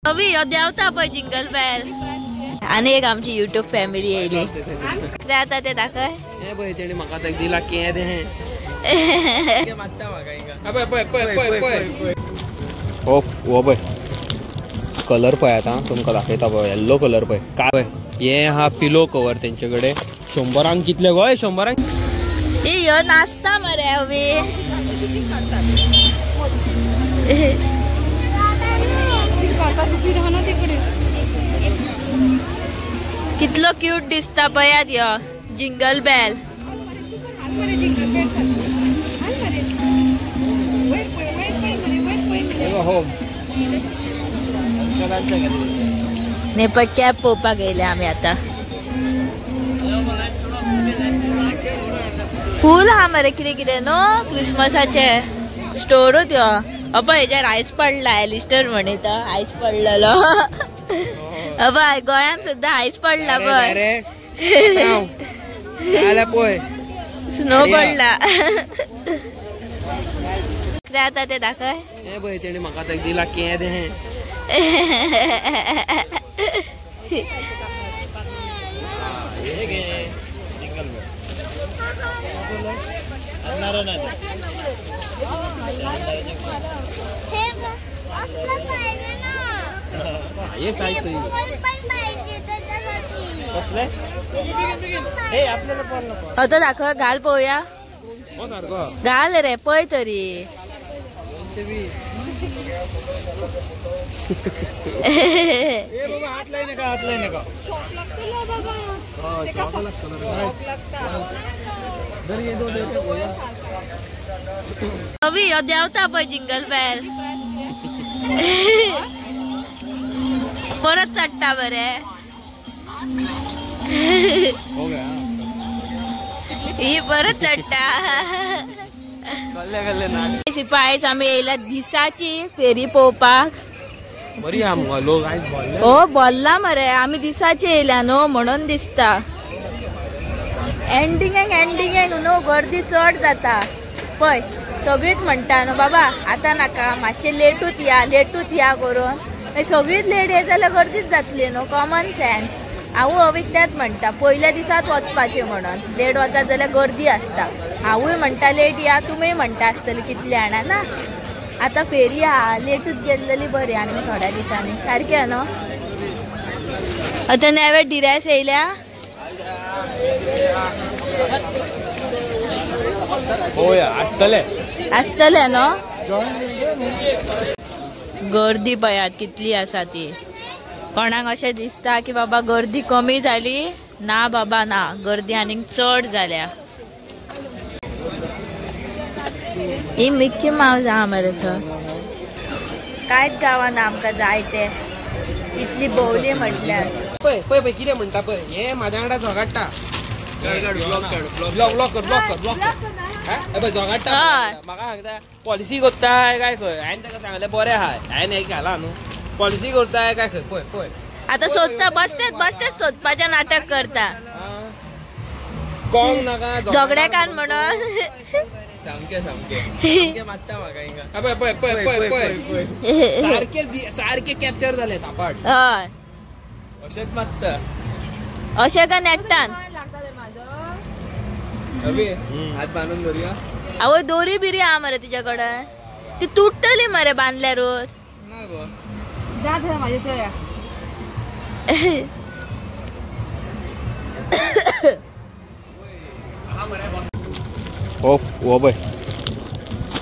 अवी देवता पळय जिंगल बेल आणि एक आमची युट्यूब फॅमिली येयली आता ते दाखय हे पळय तेणी म्हाका ते दिला के दे हो हो पळय कलर पळय आता तुमकां दाखयता पळय येल्लो कलर पळय काय पळय हे हा पिलो कवर तेंचे कडेन 100 कितले गो 100 यो नाचता मरे अवी कितलो क्यूट दिसता पळयात यो जिंगल बेल नेपळ कॅप पोवपाक गेले आम्ही आता फूल हा मरे कितें कितें न्हू क्रिसमसाचे स्टोरूच यो अबा हेच्यार आयस पडला एलिस्टर म्हणिता आयस पडलेलो अबा गोंयान सुद्धा आयस पडला पळय स्नो पडला आता ते दाखय हे पळय तेणी म्हाका ते दिला के दे आता दाखव घाल पोया घाल रे पळय तरी अवी देवता पळय जिंगल बेल परत चढता बरे ही परत चढता पायस आम्ही येयला दिसाची फेरी पोवपाक बरी लोक हो बोलला मरे आम्ही दिसाची येयला न्हू म्हणून दिसता एंडिंगेक न्हू गर्दी चढ जाता पळय सगळीच म्हणटा न्हू बाबा आता नाका मातशें लेटूच या करून सगळीच लेट ये जाल्यार गर्दीच जातली न्हू कॉमन सेन्स हांवूय अवीक तेच म्हणटा पयल्या दिसात वचपाचें म्हणून लेट वचत जाल्यार गर्दी आसता हांवूय म्हणटा लेट या तुमी म्हणटा आसतली कितले जाणां ना आता फेरी हा लेटूच गेल्लेली बरी आनी थोड्या दिसांनी सारकें न्हू आता नेवे डिरेस येयल्या आसतले न्हू गर्दी पळयात कितली आसा ती कोणाक अशें दिसता की बाबा गर्दी कमी जाली ना बाबा ना गर्दी आनीक चड जाल्या ही मिक्की माउस आहा मरे थंय कांयच गावाना आमकां जाय ते इतली भोवली म्हटल्यार पळय पळय पळय कितें म्हणटा पळय हे म्हाज्या वांगडा झगडटा ब्लॉक कर झगडटा म्हाका सांगता पॉलिसी करताय काय खंय हांवें ताका सांगलें बरें आहाय हांवें हें घाला न्हू पॉलिसी करताय काय खंय पळय पळय आता सोदता बसतेच सोदपाचें नाटक करता कोंग नाका झगड्याकान म्हणून सामके मारता म्हाका पळय पळय पळय पळय सारके कॅप्चर जाले तापाट हय अशेंच मारता अशें का नेट्टान हात बांदून धरुया आवय दोरी बिरी आहा मरे तुझ्या कडेन ती तुटतली मरे बांधल्यार ना गो जा घरा माझ्या चया हो हो पळय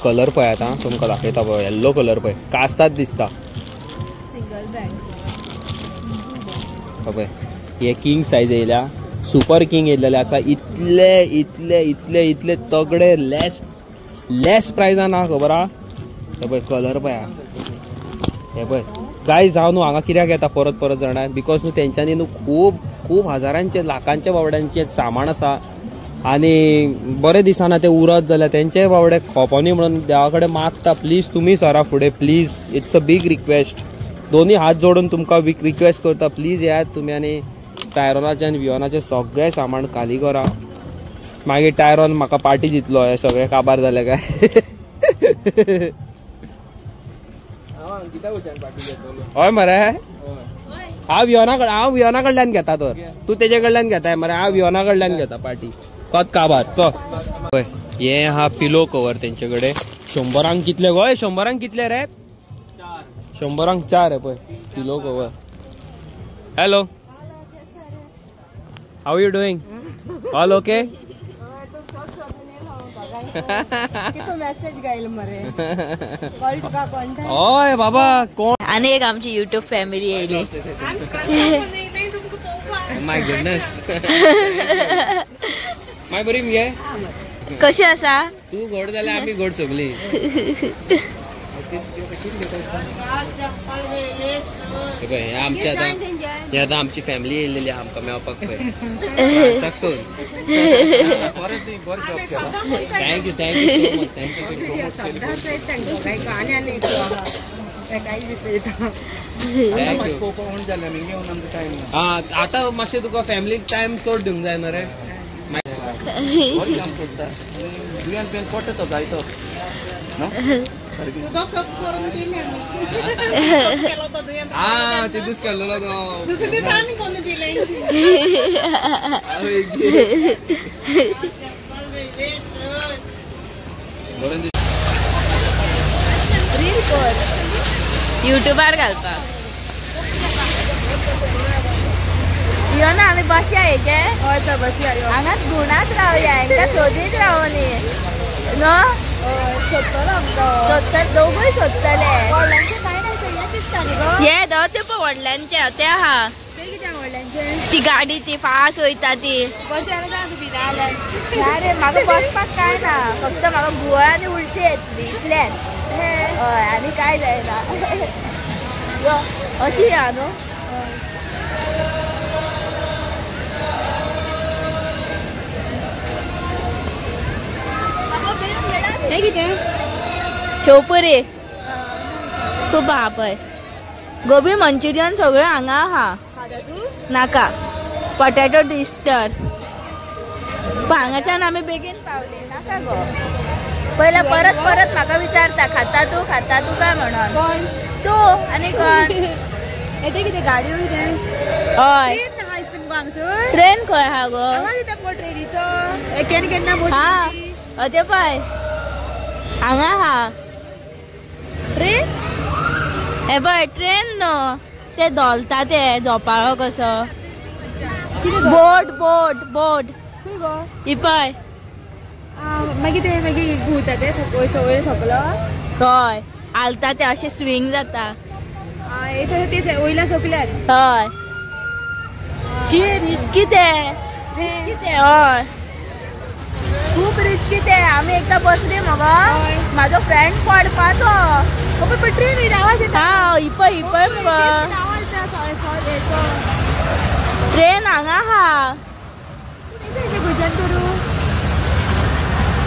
कलर पळय आता तुमकां दाखयता पळय येल्लो कलर पळय कास्ताच दिसता सिंगल बॅग पळय हे किंग सायज येयल्या सुपर किंग येयलेले आसा इतले इतले इतले इतले तगडे लेस प्रायजान आहा खबर आहा हे पळय कलर पळय हे पळय गायज हांव न्हू हांगा कित्याक येता परत परत जाणां बिकॉज न्हू तेंच्यांनी न्हू खूब खूब हजारांचे लाखांच्या बावड्यांचे सामान आसा आनी बरे दिसना ते उरत जाल्यार तेंचेय बावडे खोपोनी म्हणून देवा कडेन मागता प्लीज तुमी सरा फुडें प्लीज इट्स अ बीग रिक्वेस्ट दोन्ही हात जोडून तुमकां रिक्वेस्ट करता प्लीज येयात तुमी आनी टायरोनाचें आनी वियोनाचें सगळें सामान खाली करा मागीर टायरोन म्हाका पार्टी दितलो हे सगळें काबार जालें काय हय मरे हांव वियोना कडल्यान घेता तर तू तेजे कडल्यान घेताय मरे हांव वियोना कडल्यान घेता पार्टी कत काबार चल पळय हे हा पिलो कवर तेंचे कडेन 100 कितले गोय 100 कितले रे 100 4 आहे पळय pillow cover hello how you doing all okay message गाईल मरे कॉल तुका कॉन्टॅक्ट ओय बाबा कोण आणि एक आमची युट्यूब फॅमिली येयली माय गुडनेस माय बरी मगे कशी आसा तू गोड जाल्यार आमी गोड सगली आमची आता आमची फॅमिली येयलेली आमकां मेळपाक पळय thank you thank you so much thank you आतां मातशें तुका फॅमिलीक टायम चड दिवंक जाय न्हू रे ते दुस केल्लो तो युट्यूबार घालपाक यो ना आमी बसया हेजे हय तर बसया हांगाच गुणाच रावया हांकां सोदीत रावनी नो सोदतलो आमकां सोदता दोगूय सोदतले व्हडल्यांचे कांय ना सगळ्याक दिसता न्ही गो हे दो ते पळय व्हडल्यांचे ते आहा ते कित्याक व्हडल्यांचे ती गाडी ती फास्ट वयता ती बसयार जा तूं भिता जाल्यार ना रे म्हाका बसपाक कांय ना फक्त म्हाका गुळ आनी उलटी येतली इतलेंच हय आनी कांय जायना अशी या न्हू हे कितें शेवपुरी खूब आहा पळय गोबी मंचुरियन सगळें हांगा आहा नाका पोटॅटो ट्विस्टर हांगाच्यान आमी बेगीन पावली नाका गो पयला परत परत म्हाका विचारता खाता तू काय म्हणून तू आनी कोण येते कितें गाडयो कितें हय ट्रेन खंय आहा गो ट्रेनीचो केन्ना हा ते पळय हांगा हा ट्रेन हे पळय ट्रेन न्हू ते धोलता ते झोपाळो कसो बोट बोट बोट ही पळय मागीर ते मागीर घुंवता ते वयर सकलो हय हालता ते अशें स्विंग जाता ते वयल्या सकल्यात हय शी रिस्की ते हय खूप रिस्की ते आम्ही एकदा बसले मग माझा फ्रेंड पडपा तो ट्रेन आवाज येता हिपय मग ट्रेन हांगा हा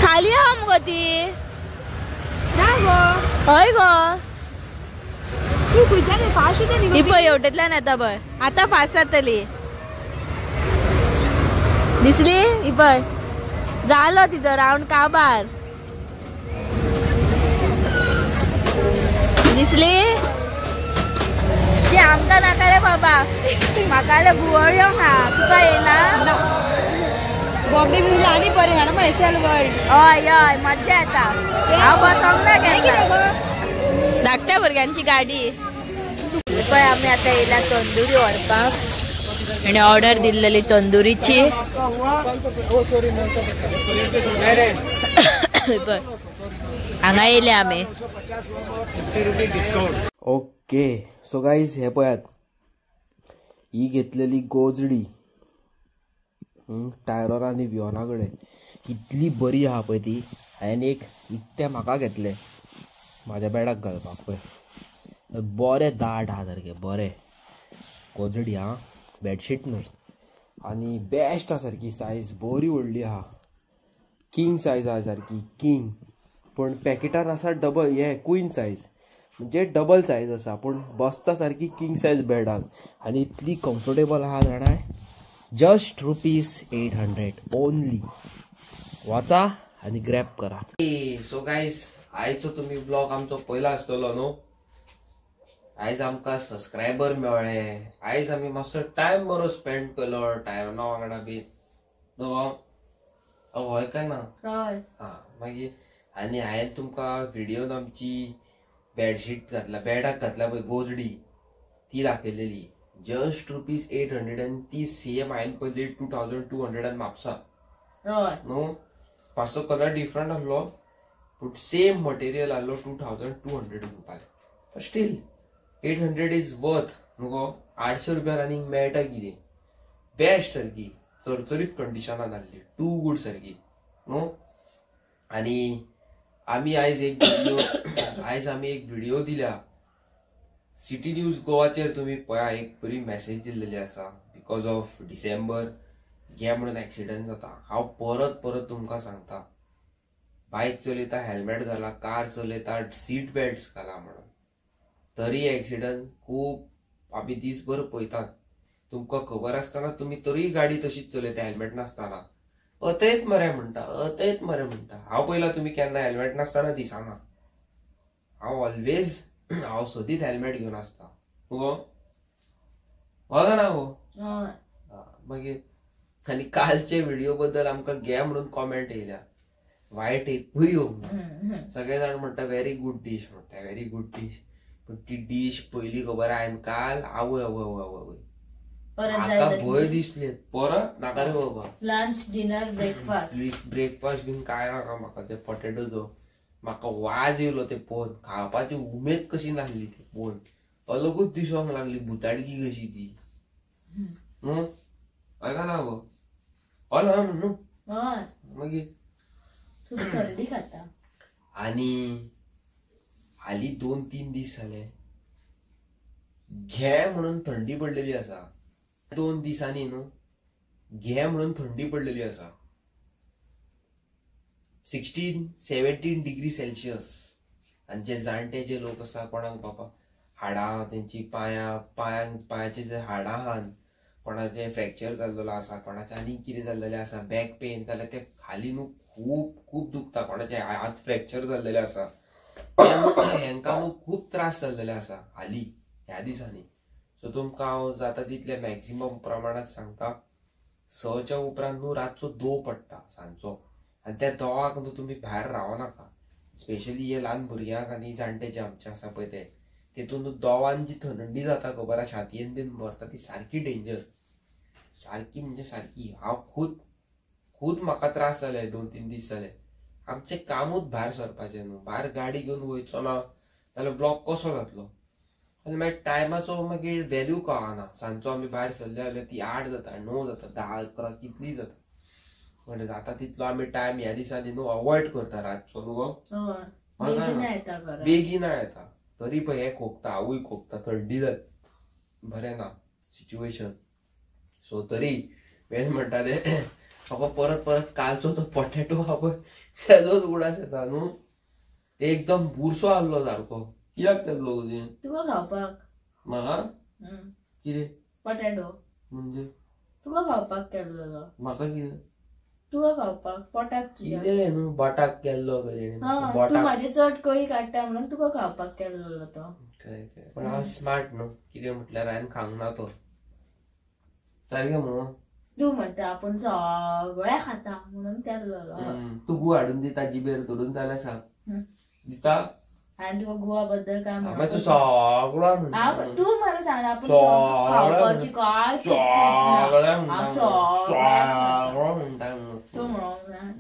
खाली आहा मगो ती हय गो हिपय एवढ्यातल्यान येता पळय आतां फास्ट जातली दिसली हिपय जालो तिचो राउंड काबार दिसली ती आमकां नाका रे बाबा म्हाका गुवळ्यो हा तुका येना बॉम्बे बी आनी बरें हाडा म्हैसेल वर्ल्ड हय हय मज्जा येता हांव बसोंक ना केन्ना धाकट्या भुरग्यांची गाडी पळय आमी आतां येयल्या तंदुरी व्हरपाक आणि ऑर्डर दिल्लेली तंदुरीची हांगा येयले आमी ओके सो गाईज हे पळयात ही घेतलेली गोजडी टायरोर आनी वियोना कडेन इतली बरी आहा पळय ती हांवें एक इतले म्हाका घेतले म्हाज्या बेडाक घालपाक पळय बरें दाट आहा सारकें बरें गोजडी आहा बेडशीट न्हू आनी बेस्ट आहा सारकी सायज बरी व्हडली आहा किंग सायज आहा सारकी किंग पूण पॅकेटान आसा डबल हे क्वीन सायज म्हणजे डबल सायज आसा पूण बसता सारकी किंग सायज बेडाक आनी इतली कम्फर्टेबल आहा जाणाय जस्ट ₹800 ओनली वाचा आनी ग्रॅब करा सो गायज आयचो तुमी ब्लॉग आमचो पयला आसतलो न्हू आयज आमकां सबस्क्रायबर मेळ्ळे, आयज आमी मातसो टायम बरो स्पेंड केलो टायरना वांगडा बी न्हू हय काय ना. हा मागीर आनी हांवें तुमकां व्हिडिओन आमची बेडशीट घातला, बेडाक घातला पळय गोजडी ती दाखयलेली जस्ट ₹800 आनी ती सेम हांवें पयली 2200 म्हापसा न्हू. मातसो कलर डिफरंट आहलो बट सेम मटेरियल आहलो 2200 रुपयाले. स्टील 800 इज वर्थ न्हू. 800 रुपयान आनीक मेळटा कितें. बेस्ट सारकी चरचरीत कंडिशनान आहली, टू गुड सारकी न्हू. आनी आमी आयज एक व्हिडिओ दिल्या सिटी न्यूज गोवाचेर. तुम्ही पळया एक बरी मेसेज दिल्लेली आसा. बिकॉज ऑफ डिसेंबर घे म्हणून एक्सिडंट जाता. हांव परत परत तुमकां सांगता, बायक चलयता हेल्मेट घाला, कार चलयता सीट बेल्ट्स घाला म्हणून. तरी एक्सिडंट खूब आमी दीसभर पळयतात. तुमकां खबर आसतना तुमी तरी गाडी तशीच चलयता हेल्मेट नासतना. अतयत मरे म्हणटा. हांव पयला तुमी केन्ना हेल्मेट नासतना दिसना. हांव सदीत हेल्मेट घेवन आसता गो. हो ना गो. मागीर आनी कालचे व्हिडिओ बद्दल आमकां घे म्हणून कॉमेंट येयल्या. वायट एकूय येवंक ना. सगळे जाण म्हणटा व्हेरी गुड डीश म्हणटा, व्हेरी गुड डीश. पण ती डीश पयली खबर हांवें काल आवय म्हाका भंय दिसले. परत नाका रे बाबा. लंच डिनर ब्रेकफास्ट बीन काय नाका म्हाका. ते पोटेटोचो म्हाका वाज येयलो ते पळोवन. खावपाची उमेद कशी नासली ती पळोवन. अलगूच दिसोंक लागली भुताडकी कशी ती न्हू. का ना गो. हल न्हू. मागीर थंडी खाता. आनी हाली 2-3 दीस जाले घे म्हणून थंडी पडलेली आसा. 2 दिसांनी न्हू घे म्हणून थंडी पडलेली आसा. 16-17 डिग्री सेल्सियस. आनी जे जाणटे जे लोक आसा कोणाक बाबा हाडां तेंची पांयाचे जे हाडां आहात, कोणाचे फ्रॅक्चर जाल्लो आसा, कोणाचे आनीक कितें जाल्लेले आसा, बॅक पेन जाल्यार ते खाली न्हू खूब दुखता. कोणाचे हात फ्रॅक्चर जाल्लेले आसा हेंकां न्हू खूब त्रास जाल्लेले आसा हाली ह्या दिसांनी. सो तुमकां हांव जाता तितले मॅक्झिमम प्रमाणात सांगता 6च्या उपरांत न्हू रातचो 2 पडटा सांजचो. आनी त्या 2 न्हू तुमी भायर रावनाका. स्पेशली हे ल्हान भुरग्यांक आनी जाणटे जे आमचे आसा पळय ते तेतून 2 जी थंडी जाता खबर आसा छातयेन बीन भरता ती सारकी डेंजर. सारकी म्हणजे सारकी. हांव खूद म्हाका त्रास जाले 2-3 दीस जाले. आमचें कामूच भायर सरपाचें न्हू. भायर गाडी घेवन वयचो ना जाल्यार ब्लॉक कसो जातलो. आनी मागीर टायमाचो मागीर व्हॅल्यू कळना. सांजचो आमी भायर सरले जाल्यार ती 8 जाता, 9 जाता, 10-11 कितली जाता. म्हणजे जाता तितलो आमी टायम ह्या दिसांनी न्हू अवॉयड करता रातचो न्हू गो. बेगीन येता. तरी पळय हे खोकता, आवय खोकता, थंडी जाली, बरें ना सिच्युएशन. सो तरी वेळ म्हणटा ते म्हाका परत कालचो तो पोटेटो हा पळय तेजोच उगडास येता न्हू. एकदम बुरसो आहलो सारको. कित्याक केल्लो तुजें तुका खावपाक. म्हाका कितें पोटेटो म्हणजे तुका खावपाक केल्लो. म्हाका कितें तुका खावपाक पोटाक कितें न्हू बटाक केल्लो तूं म्हाजी चड कळी काडटा म्हणून तुका खावपाक केल्लो तो. पण हांव स्मार्ट न्हू. कितें म्हटल्यार हांवें खावंक ना तो सारकें म्हणून. तूं म्हणटा आपूण सगळे खाता म्हणून केल्लो. तूं गू हाडून दिता जिबेर धरून जाल्यार सांग दिता. हांवें तुका गुवा बद्दल काय सगळो तूं मरे सांग आपूण खावपाची काय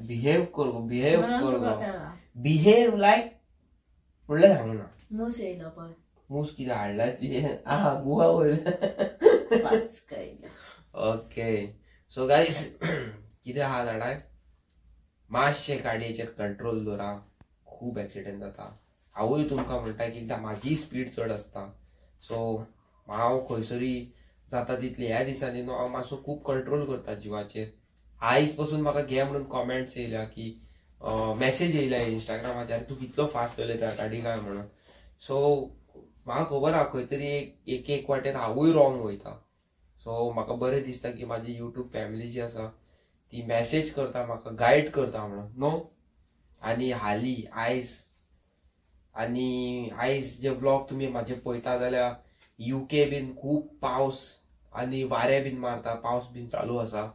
बिहेव कर बिहेव लायक म्हणल्यार सांगना. मूस येयलो पळय. मूस कितें हाडलाची गुवा वयले. ओके सो गायज कितें आहा जाणाय मातशे गाडयेचेर कंट्रोल दवरा. खूब एक्सिडेंट जाता. हांवूय तुमकां म्हणटा की एकदां म्हाजी स्पीड चड आसता. सो हांव खंयसरी जाता तितली ह्या दिसांनी न्हू हांव मातसो खूब कंट्रोल करता जिवाचेर. आयज पासून म्हाका घे म्हणून कॉमेंट्स येयल्या की मेसेज येयल्या इंस्टाग्रामाचेर तूं कितलो फास्ट चलयता गाडी काय म्हणून. सो म्हाका खबर आहा खंय तरी एक वाटेन हांवूय रॉंग वयता. सो म्हाका बरें दिसता की म्हाजी युट्यूब फॅमिली जी आसा ती मेसेज करता म्हाका गायड करता म्हणून न्हू. आनी हाली आणि आयज जे ब्लॉग तुम्ही माझे पळयता जाल्यार UK बीन खूप पावस आणि वारे बीन मारता, पावस बीन चालू आसा.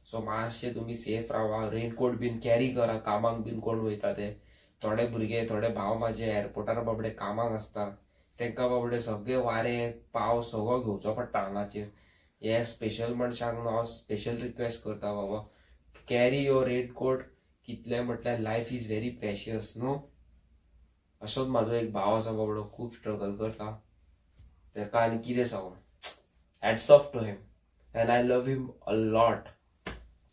सो मातशे तुम्ही सेफ राहा, रेनकोट बीन कॅरी करा. कामाक बीन कोण वयता ते, थोडे भुरगे थोडे भाव माझे एअरपोर्टार बाबडे कामाक असता, तेंका बाबडे सगळे वारे पावस सगळो घेवचो पडटा हांगाचेर. हे स्पेशल मनशांक हांव स्पेशल रिक्वेस्ट करता बाबा, कॅरी युअर रेनकोट. कितले म्हटल्यार लायफ इज व्हेरी प्रेशियस न्हू. असोच म्हाजो एक भाव आसा बाबडो, खूप स्ट्रगल करता. तेका आनी कितें सांगू, hats off to him and I love him a lot.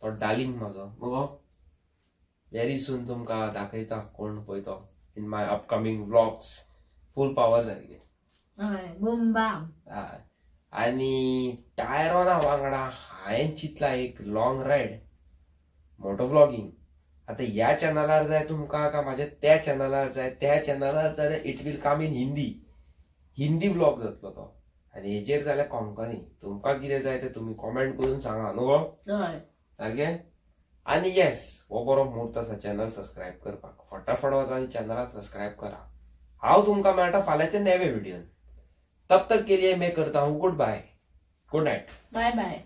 तो डार्लिंग म्हाजो मगो. व्हेरी सून तुमकां दाखयता कोण पळयतो in my upcoming vlogs. Full power सारखे. Boom bam. आणि टायरोना वांगडा हांवें चिंतला एक लॉंग रायड, मोटो व्लॉगिंग. आता ह्या चॅनलार जाय तुमकां का म्हाज्या त्या चॅनलार जाय, त्या चॅनलार जाल्यार it will come in Hindi vlog जातलो तो. आणि हेजेर जाल्यार कोंकणी. तुमकां कितें जाय ते तुमी कॉमेंट करून सांगा न्हू सारखे. आणि येस, हो बरो मुहूर्त आसा चॅनल सबस्क्रायब करपाक. फटाफट वचा आनी चॅनलाक सबस्क्रायब करा. हांव तुमकां मेळटा फाल्यांच्या नवे व्हिडिओन. तब तक के लिए मैं करता हूँ goodbye, good night, bye bye.